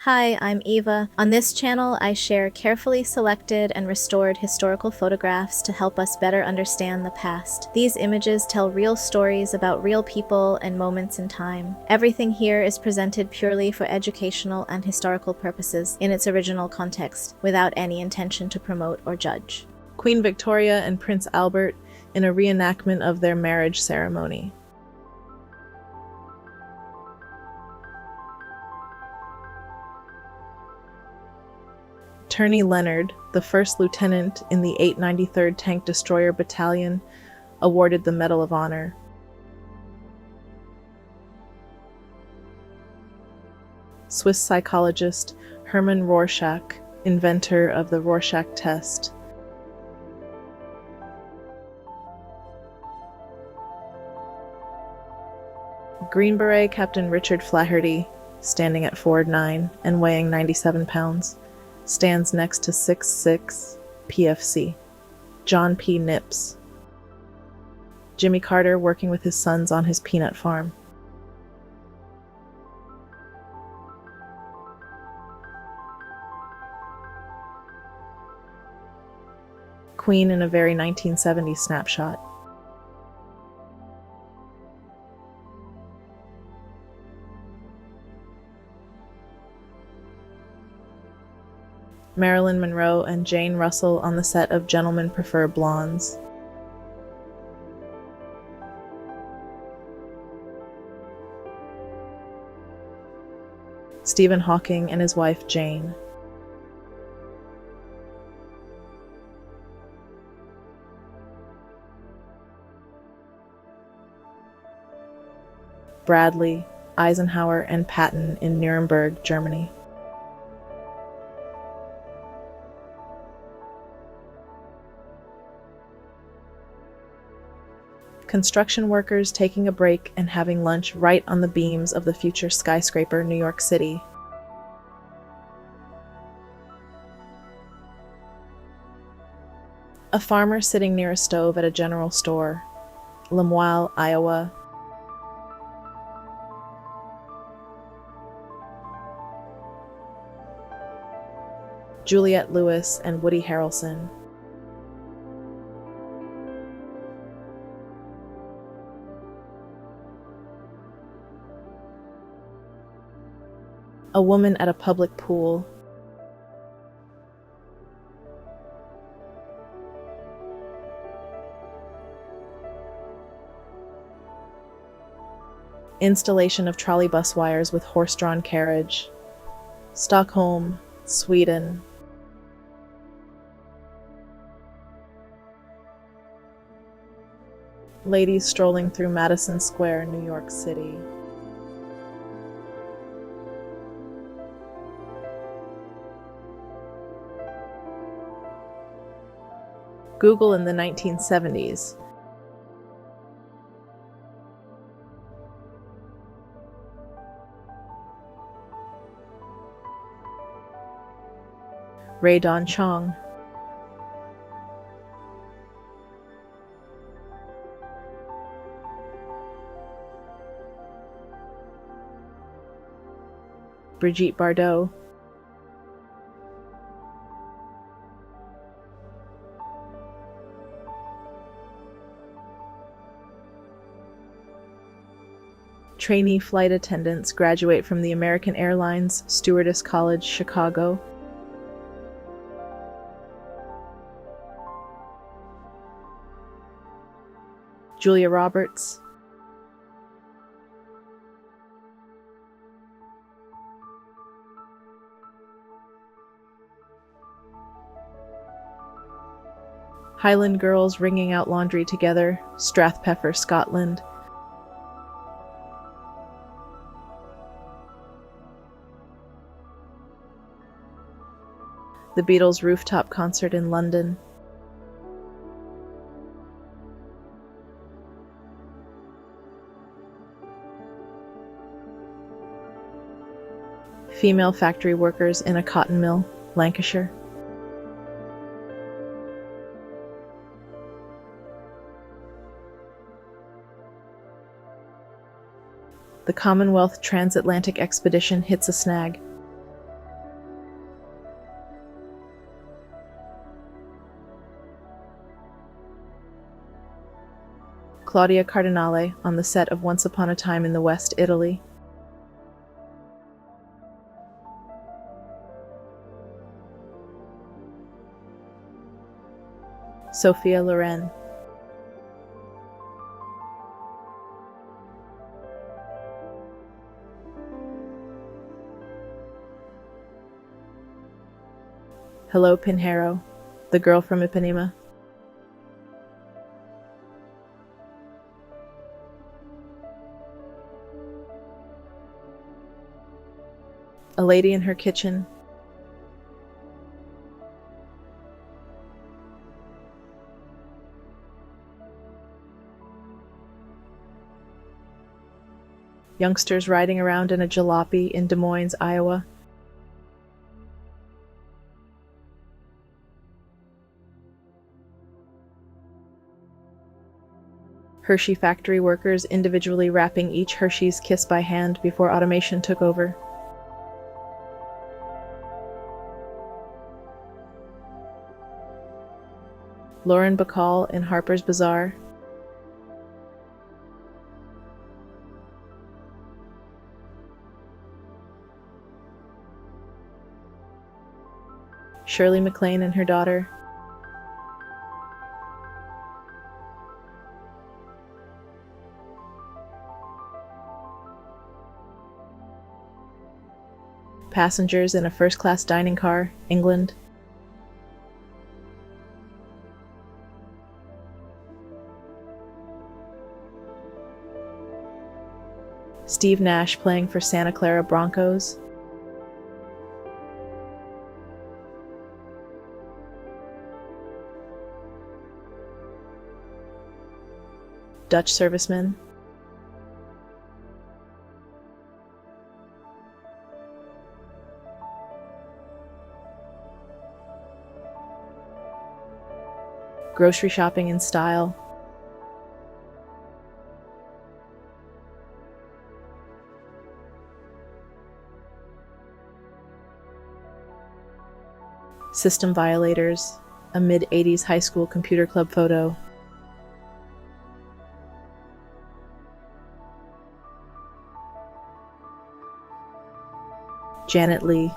Hi, I'm Eva. On this channel, I share carefully selected and restored historical photographs to help us better understand the past. These images tell real stories about real people and moments in time. Everything here is presented purely for educational and historical purposes in its original context, without any intention to promote or judge. Queen Victoria and Prince Albert in a reenactment of their marriage ceremony. Attorney Leonard, the first lieutenant in the 893rd Tank Destroyer Battalion, awarded the Medal of Honor. Swiss psychologist Hermann Rorschach, inventor of the Rorschach test. Green Beret Captain Richard Flaherty, standing at 4'9" and weighing 97 pounds, stands next to 6'6" PFC. John P. Nips. Jimmy Carter working with his sons on his peanut farm. Queen in a very 1970s snapshot. Marilyn Monroe and Jane Russell on the set of Gentlemen Prefer Blondes. Stephen Hawking and his wife Jane. Bradley, Eisenhower, and Patton in Nuremberg, Germany. Construction workers taking a break and having lunch right on the beams of the future skyscraper, New York City. A farmer sitting near a stove at a general store, Lemoyle, Iowa. Juliette Lewis and Woody Harrelson. A woman at a public pool. Installation of trolley bus wires with horse-drawn carriage. Stockholm, Sweden. Ladies strolling through Madison Square, New York City. Google in the 1970s. Ray Don Chong. Brigitte Bardot. Trainee flight attendants graduate from the American Airlines Stewardess College, Chicago. Julia Roberts. Highland girls wringing out laundry together, Strathpeffer, Scotland. The Beatles' rooftop concert in London. Female factory workers in a cotton mill, Lancashire. The Commonwealth Transatlantic Expedition hits a snag. Claudia Cardinale on the set of Once Upon a Time in the West, Italy. Sophia Loren. Hello Pinheiro, the girl from Ipanema. A Lady in Her Kitchen. Youngsters riding around in a jalopy in Des Moines, Iowa. Hershey factory workers individually wrapping each Hershey's Kiss by hand before automation took over. Lauren Bacall in Harper's Bazaar. Shirley MacLaine and her daughter. Passengers in a first-class dining car, England. Steve Nash playing for Santa Clara Broncos. Dutch servicemen. Grocery shopping in style. System violators, a mid-80s high school computer club photo. Janet Leigh.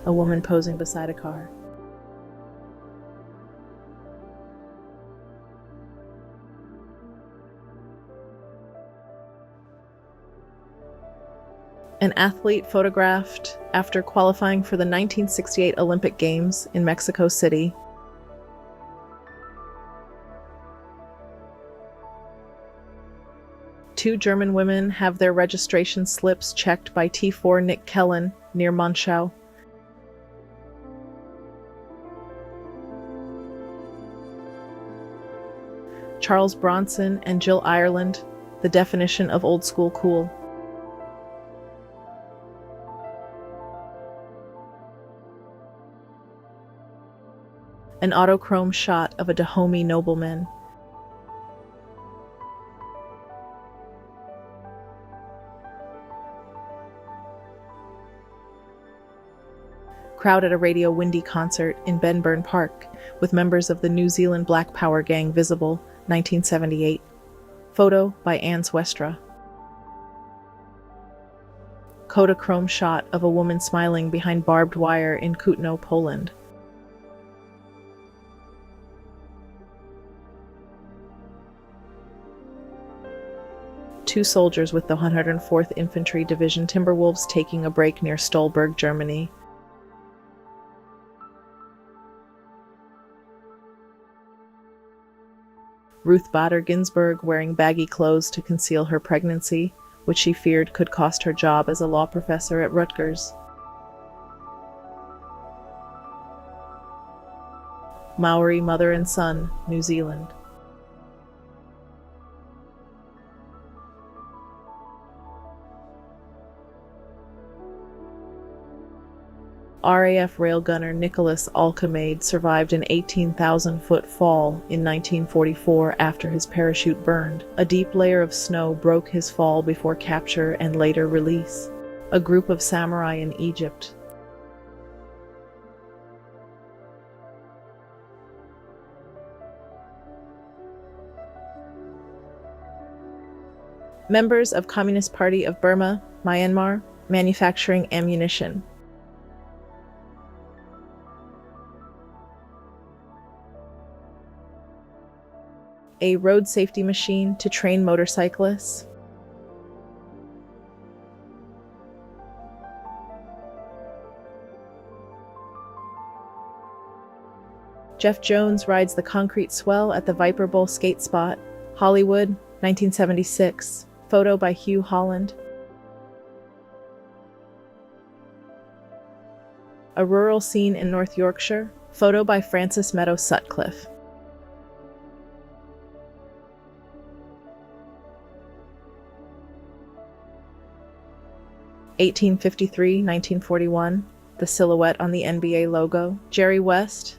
A woman posing beside a car. An athlete photographed after qualifying for the 1968 Olympic Games in Mexico City. Two German women have their registration slips checked by T4 Nick Kellen near Monschau. Charles Bronson and Jill Ireland, the definition of old school cool. An autochrome shot of a Dahomey nobleman. Crowd at a Radio Windy concert in Benburn Park, with members of the New Zealand Black Power gang visible, 1978. Photo by Anne Swestra. Kodachrome shot of a woman smiling behind barbed wire in Kutno, Poland. Two soldiers with the 104th Infantry Division Timberwolves taking a break near Stolberg, Germany. Ruth Bader Ginsburg wearing baggy clothes to conceal her pregnancy, which she feared could cost her job as a law professor at Rutgers. Maori mother and son, New Zealand. RAF railgunner Nicholas Alcamaid survived an 18,000-foot fall in 1944 after his parachute burned. A deep layer of snow broke his fall before capture and later release. A group of samurai in Egypt. Members of Communist Party of Burma, Myanmar, manufacturing ammunition. A road safety machine to train motorcyclists. Jeff Jones rides the concrete swell at the Viper Bowl skate spot. Hollywood, 1976. Photo by Hugh Holland. A rural scene in North Yorkshire. Photo by Francis Meadow Sutcliffe. (1853–1941). The silhouette on the NBA logo. Jerry West.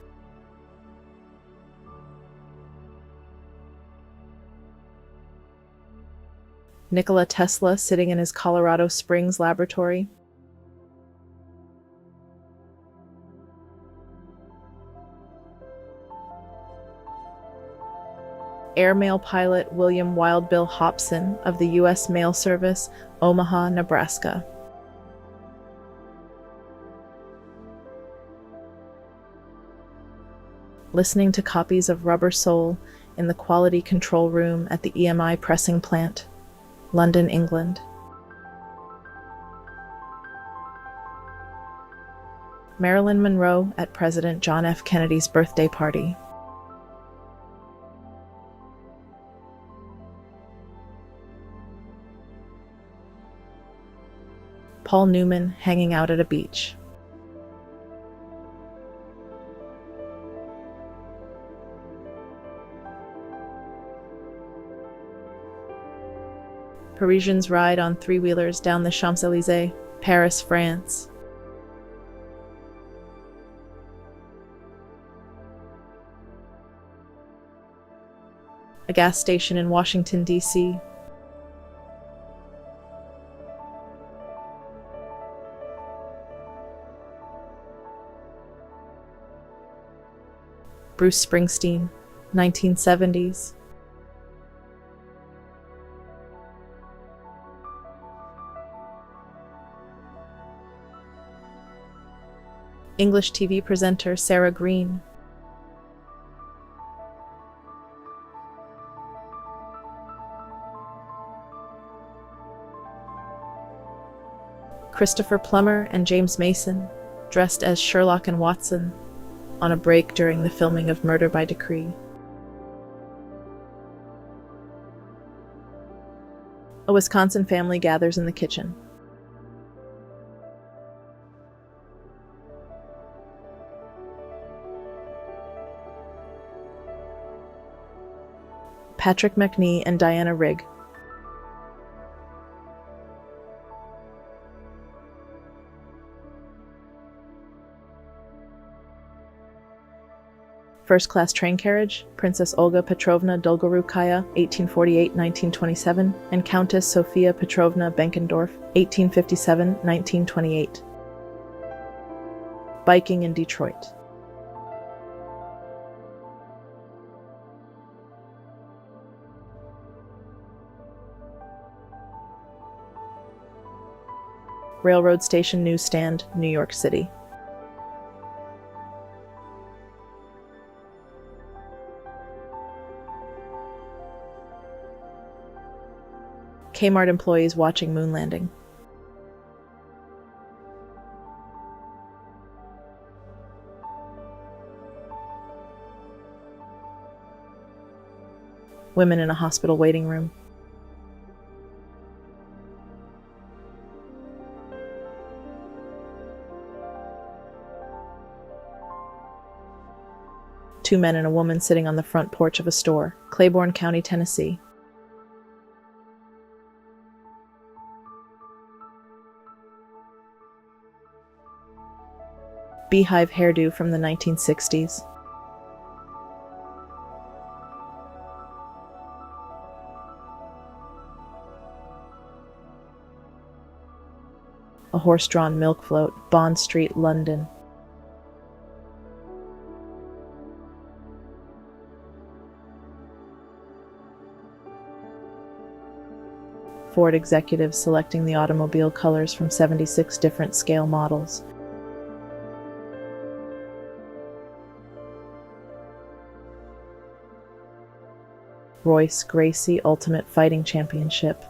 Nikola Tesla sitting in his Colorado Springs laboratory. Airmail pilot William Wild Bill Hobson of the U.S. Mail Service, Omaha, Nebraska. Listening to copies of Rubber Soul in the quality control room at the EMI pressing plant, London, England. Marilyn Monroe at President John F. Kennedy's birthday party. Paul Newman hanging out at a beach. Parisians ride on three-wheelers down the Champs-Élysées, Paris, France. A gas station in Washington, D.C. Bruce Springsteen, 1970s. English TV presenter Sarah Green. Christopher Plummer and James Mason, dressed as Sherlock and Watson, on a break during the filming of Murder by Decree. A Wisconsin family gathers in the kitchen. Patrick McNee and Diana Rigg. First-class train carriage, Princess Olga Petrovna Dolgorukaya, 1848–1927, and Countess Sophia Petrovna Benkendorf, 1857–1928. Biking in Detroit. Railroad station newsstand, New York City. Kmart employees watching moon landing. Women in a hospital waiting room. Two men and a woman sitting on the front porch of a store, Claiborne County, Tennessee. Beehive hairdo from the 1960s. a horse-drawn milk float, Bond Street, London. Ford executives selecting the automobile colors from 76 different scale models. Royce Gracie Ultimate Fighting Championship.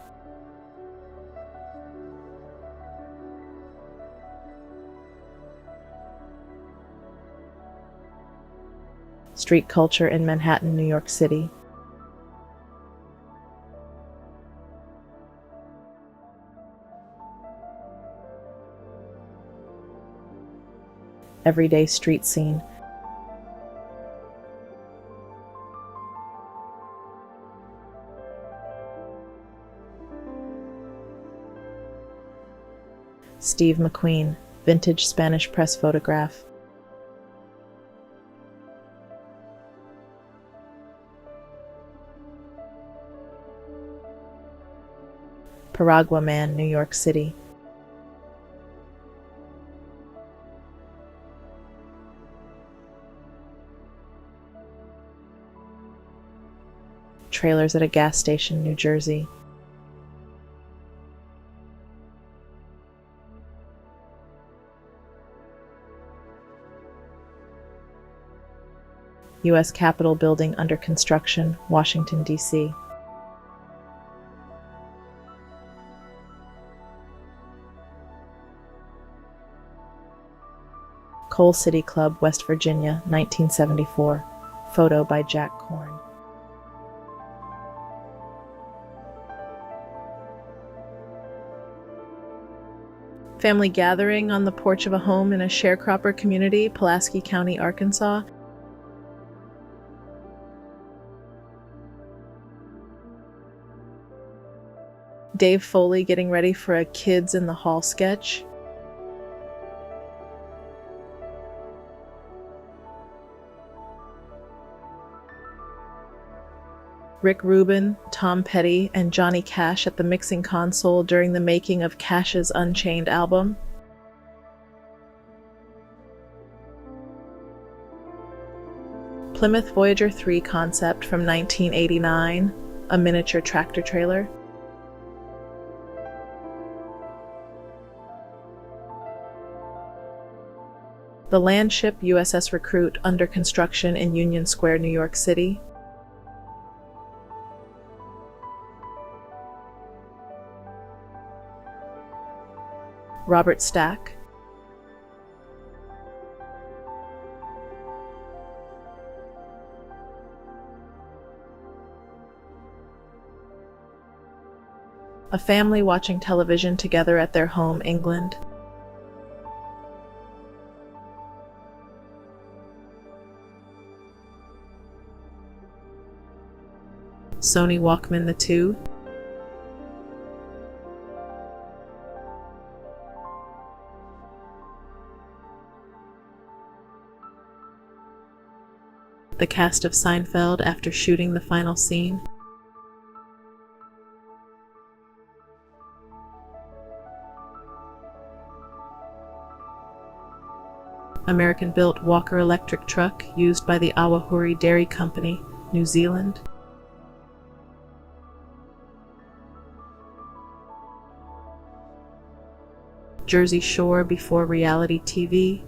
Street culture in Manhattan, New York City. Everyday street scene. Steve McQueen, vintage Spanish press photograph. Paragua Man, New York City. Trailers at a gas station, New Jersey. U.S. Capitol building under construction, Washington, D.C. Coal City Club, West Virginia, 1974. Photo by Jack Korn. Family gathering on the porch of a home in a sharecropper community, Pulaski County, Arkansas. Dave Foley getting ready for a Kids in the Hall sketch. Rick Rubin, Tom Petty, and Johnny Cash at the mixing console during the making of Cash's Unchained album. Plymouth Voyager 3 concept from 1989, a miniature tractor trailer. The land ship USS Recruit under construction in Union Square, New York City. Robert Stack. A family watching television together at their home, England. Sony Walkman the 2. The cast of Seinfeld after shooting the final scene. American-built Walker electric truck used by the Awahuri Dairy Company, New Zealand. Jersey Shore before reality TV.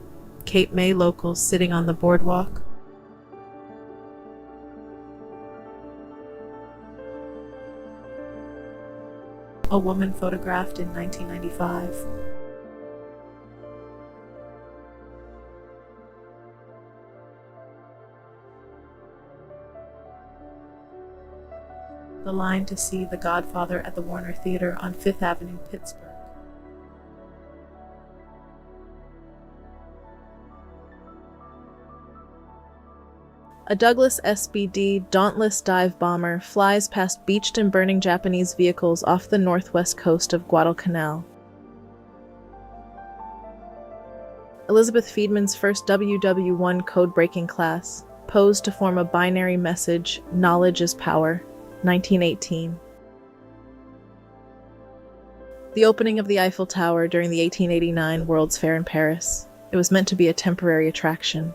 Cape May locals sitting on the boardwalk. A woman photographed in 1995. The line to see The Godfather at the Warner Theater on Fifth Avenue, Pittsburgh. A Douglas SBD Dauntless dive bomber flies past beached and burning Japanese vehicles off the northwest coast of Guadalcanal. Elizabeth Feedman's first WW1 code-breaking class, posed to form a binary message, knowledge is power, 1918. The opening of the Eiffel Tower during the 1889 World's Fair in Paris. It was meant to be a temporary attraction.